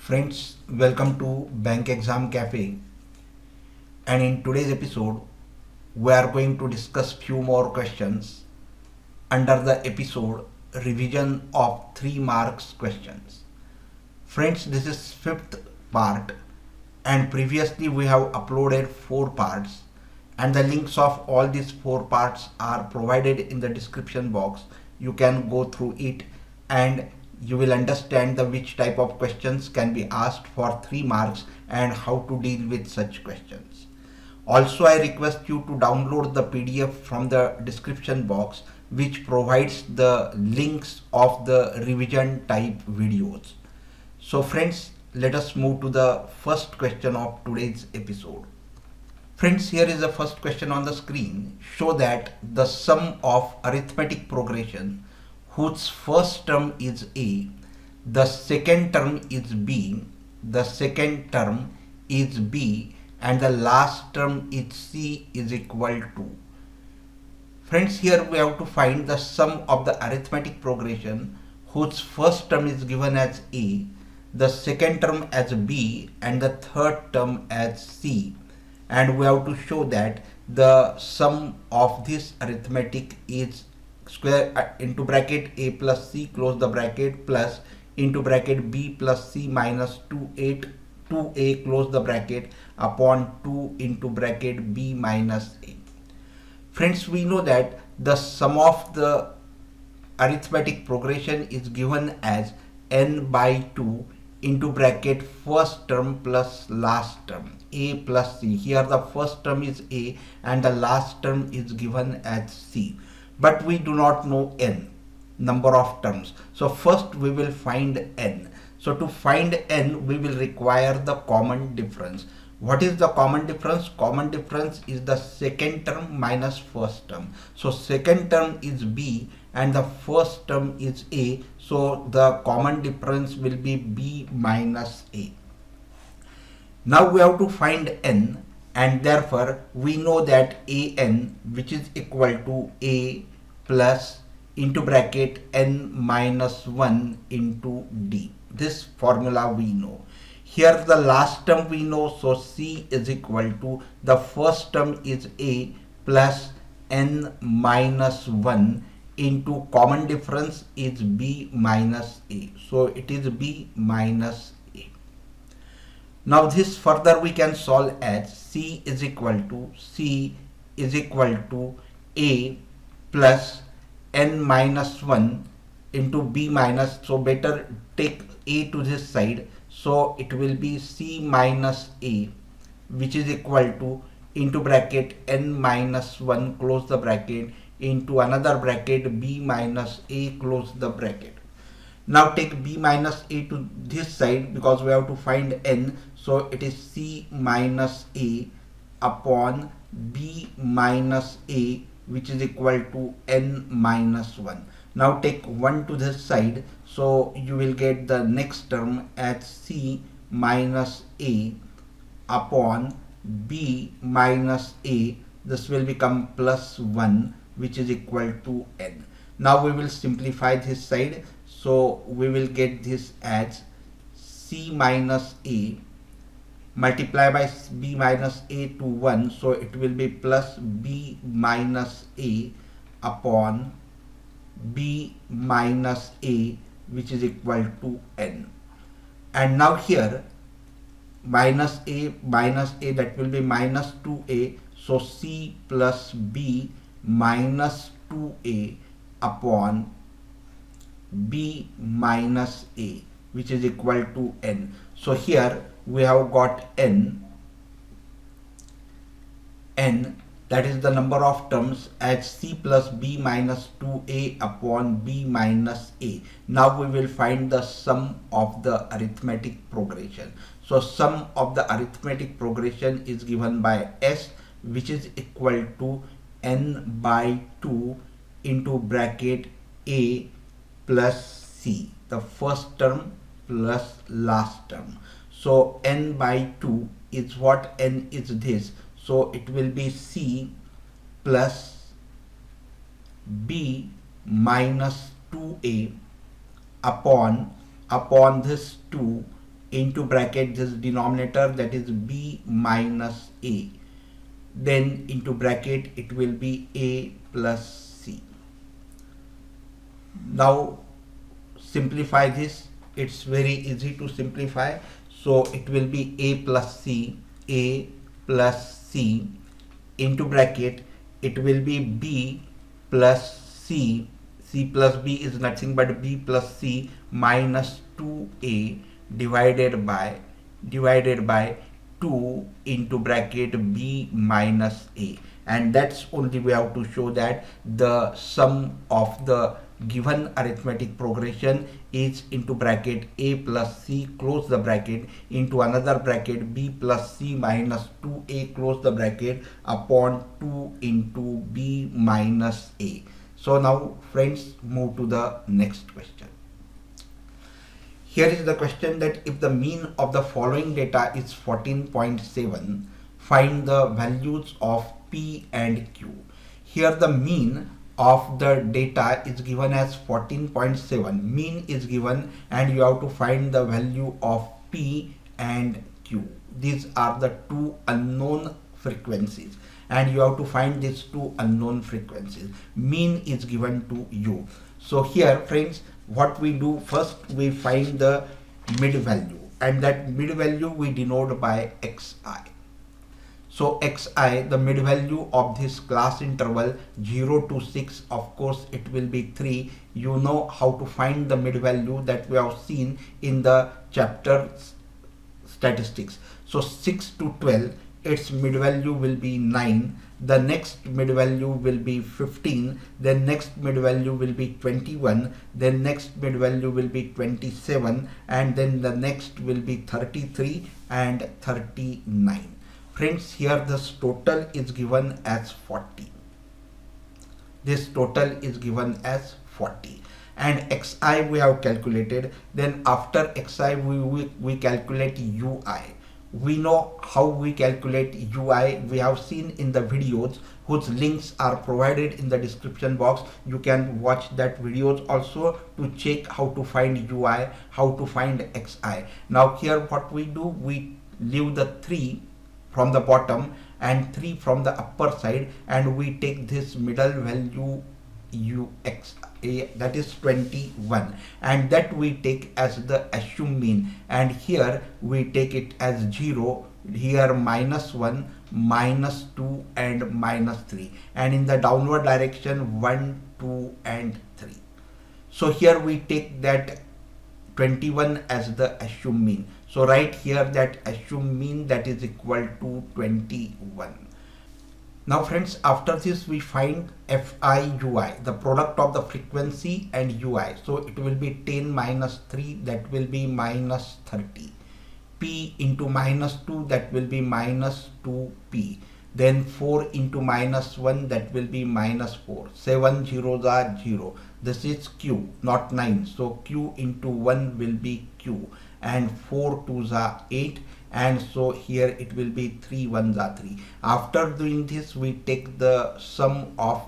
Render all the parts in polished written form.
Friends, welcome to Bank Exam Cafe, and in today's episode we are going to discuss few more questions under the episode revision of 3 marks questions. Friends, this is fifth part, and previously we have uploaded 4 parts, and the links of all these 4 parts are provided in the description box. You can go through it and you will understand the which type of questions can be asked for 3 marks and how to deal with such questions. Also, I request you to download the PDF from the description box, which provides the links of the revision type videos. So friends, let us move to the first question of today's episode. Friends, here is the first question on the screen. Show that the sum of arithmetic progression whose first term is A, the second term is B, the second term is B, and the last term is C is equal to. Friends, here we have to find the sum of the arithmetic progression whose first term is given as A, the second term as B, and the third term as C. And we have to show that the sum of this arithmetic is square into bracket A plus C close the bracket plus into bracket B plus C minus 2A close the bracket upon 2 into bracket B minus A. Friends, we know that the sum of the arithmetic progression is given as n by 2 into bracket first term plus last term, A plus C. Here the first term is A and the last term is given as C. But we do not know n, number of terms. So first we will find n. So to find n, we will require the common difference. What is the common difference? Common difference is the second term minus first term. So second term is B and the first term is A. So the common difference will be B minus A. Now we have to find n, and therefore we know that an, which is equal to A plus into bracket n minus 1 into D. This formula we know. Here the last term we know, so C is equal to the first term is A plus n minus 1 into common difference is B minus A. So it is B minus A. Now this further we can solve as C is equal to A plus n minus 1 into B minus, so better take A to this side, so it will be C minus A, which is equal to into bracket n minus 1 close the bracket into another bracket B minus A close the bracket. Now take B minus A to this side because we have to find n, so it is C minus A upon B minus A, which is equal to n minus 1. Now take 1 to this side, so you will get the next term as C minus A upon B minus A. This will become plus 1, which is equal to n. Now we will simplify this side, so we will get this as C minus A multiply by B minus A to 1, so it will be plus B minus A upon B minus A, which is equal to n. And now here minus A, that will be minus 2A, so C plus B minus 2A upon B minus A, which is equal to n. So here we have got n, that is the number of terms, as C plus B minus 2A upon B minus A. Now we will find the sum of the arithmetic progression. So sum of the arithmetic progression is given by S, which is equal to n by 2 into bracket A plus C, the first term plus last term. So n by 2 is what? N is this. So it will be C plus B minus 2A upon this 2 into bracket this denominator, that is b minus a, then into bracket it will be a plus c. Now simplify this, it's very easy to simplify. So it will be a plus c into bracket it will be b plus c plus b is nothing but b plus c minus 2a divided by 2 into bracket b minus a. And that's only we have to show that the sum of the given arithmetic progression is into bracket a plus c close the bracket into another bracket b plus c minus 2a close the bracket upon 2 into b minus a. So now friends, move to the next question. Here is the question that if the mean of the following data is 14.7, find the values of P and Q. Here the mean of the data is given as 14.7. Mean is given and you have to find the value of P and Q. These are the two unknown frequencies and you have to find these two unknown frequencies. Mean is given to you. So here friends, what we do, first we find the mid value, and that mid value we denote by xi. So xi, the mid value of this class interval 0 to 6, of course it will be 3. You know how to find the mid value, that we have seen in the chapter statistics. So 6 to 12, its mid value will be 9. The next mid value will be 15, then next mid value will be 21, then next mid value will be 27, and then the next will be 33 and 39. Friends, here this total is given as 40. This total is given as 40. And xi we have calculated. Then after xi we calculate ui. We know how we calculate ui. We have seen in the videos whose links are provided in the description box. You can watch that videos also to check how to find ui, how to find xi. Now here what we do, we leave the 3 from the bottom and 3 from the upper side, and we take this middle value ux, that is 21, and that we take as the assumed mean, and here we take it as 0, here -1, -2 and -3, and in the downward direction 1, 2 and 3. So here we take that 21 as the assumed mean. So right here that assumed mean, that is equal to 21. Now friends, after this we find fi ui, the product of the frequency and ui. So it will be 10 minus 3, that will be minus 30. P into -2, that will be minus 2p. Then 4 into -1, that will be -4. 7 zeros are 0. This is q, not 9. So q into 1 will be q. And 4 twos are 8. And so here it will be 3 ones are 3. After doing this, we take the sum of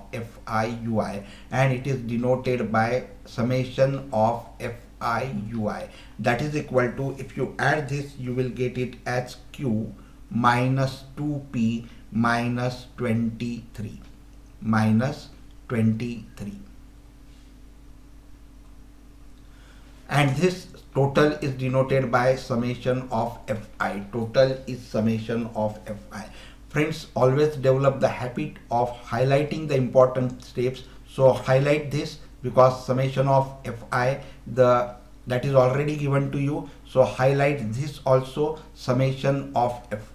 fi ui, and it is denoted by summation of fi ui. That is equal to, if you add this, you will get it as q minus 2p minus 23. And this total is denoted by summation of fi. Total is summation of fi. Friends, always develop the habit of highlighting the important steps. So highlight this, because summation of fi, that is already given to you. So highlight this also, summation of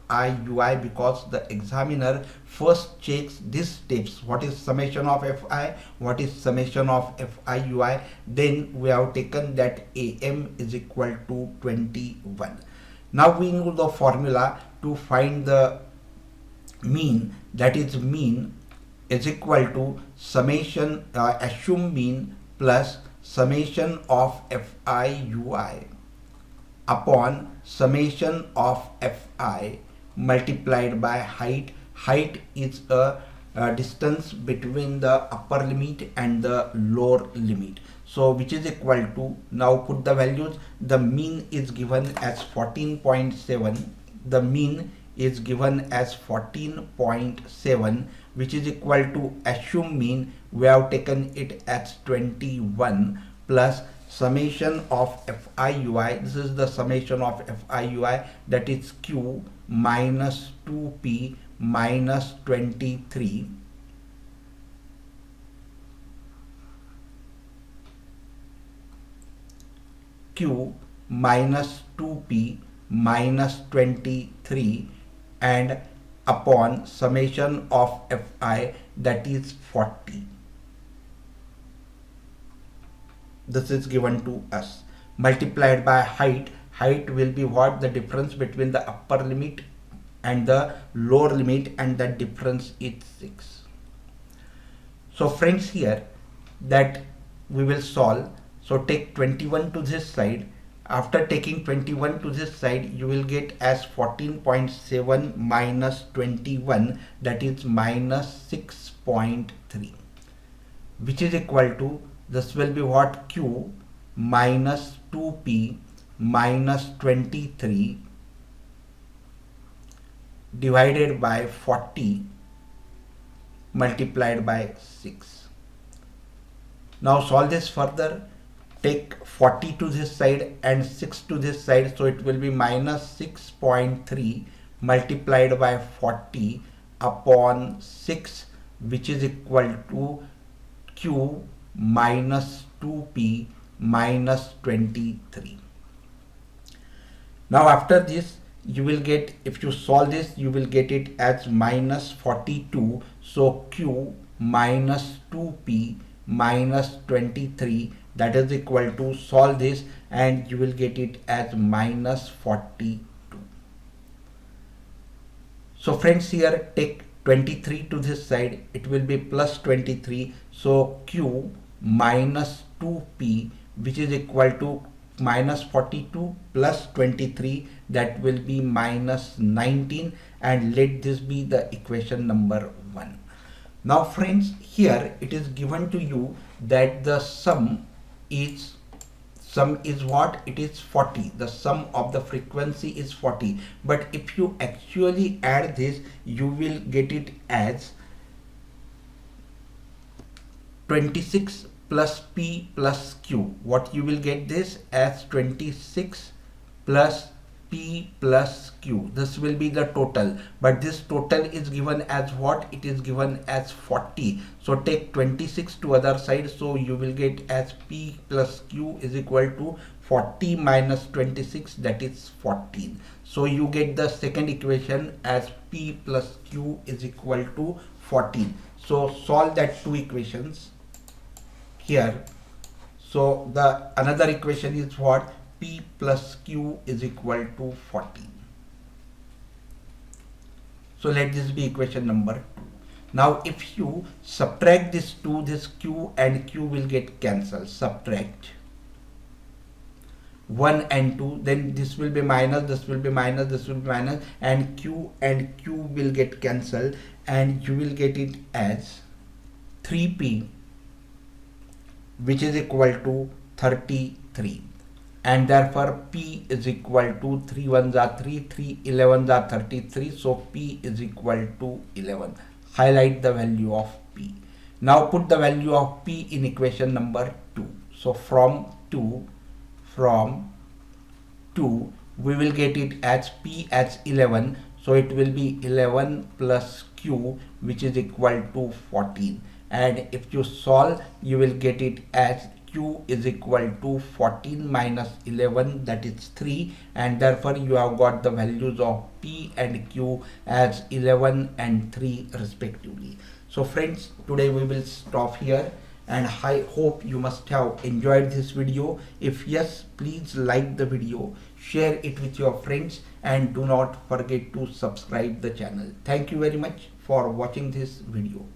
fi ui, because the examiner first checks these steps. What is summation of fi? What is summation of fi ui? Then we have taken that am is equal to 21. Now we know the formula to find the mean, that is mean is equal to summation assumed mean plus summation of fi ui upon summation of fi multiplied by height. Height is a distance between the upper limit and the lower limit. so which is equal to, now put the values, the mean is given as 14.7, the mean is given as 14.7, which is equal to assume mean, we have taken it as 21 plus summation of FIUI, this is the summation of FIUI, that is Q minus 2P minus 23 Q minus 2P minus 23 and upon summation of Fi, that is 40. This is given to us, multiplied by height. Height will be what? The difference between the upper limit and the lower limit, and the difference is 6. So friends, here that we will solve. So take 21 to this side. After taking 21 to this side, you will get as 14.7 minus 21, that is minus 6.3, which is equal to, this will be what? Q minus 2P minus 23 divided by 40 multiplied by 6. Now solve this further. Take 40 to this side and 6 to this side, so it will be minus 6.3 multiplied by 40 upon 6, which is equal to Q minus 2P minus 23. Now after this, you will get, if you solve this, you will get it as minus 42. So Q minus 2P minus 23, that is equal to, solve this and you will get it as minus 42. So friends, here take 23 to this side, it will be plus 23. So Q minus 2P, which is equal to minus 42 plus 23, that will be minus 19, and let this be the equation number 1. Now friends, here it is given to you that the sum is what? It is 40. The sum of the frequency is 40. But if you actually add this, you will get it as 26 plus P plus Q. What you will get this as 26 plus P plus Q. This will be the total, but this total is given as what? It is given as 40. So take 26 to other side, so you will get as P plus Q is equal to 40 minus 26, that is 14. So you get the second equation as P plus Q is equal to 14. So solve that two equations here. So the another equation is what? P plus Q is equal to 14. So let this be equation number 2. Now if you subtract this 2, this Q and Q will get cancelled. Subtract 1 and 2, then this will be minus, this will be minus, this will be minus, and Q will get cancelled, and you will get it as 3P, which is equal to 33. And therefore P is equal to 3 1s are 3, 3 11s are 33. So P is equal to 11. Highlight the value of P. Now put the value of P in equation number 2. So from 2 we will get it as P as 11. So it will be 11 plus Q, which is equal to 14. And if you solve, you will get it as Q is equal to 14 minus 11, that is 3, and therefore you have got the values of P and Q as 11 and 3 respectively. So friends, today we will stop here, and I hope you must have enjoyed this video. If yes, please like the video, share it with your friends, and do not forget to subscribe the channel. Thank you very much for watching this video.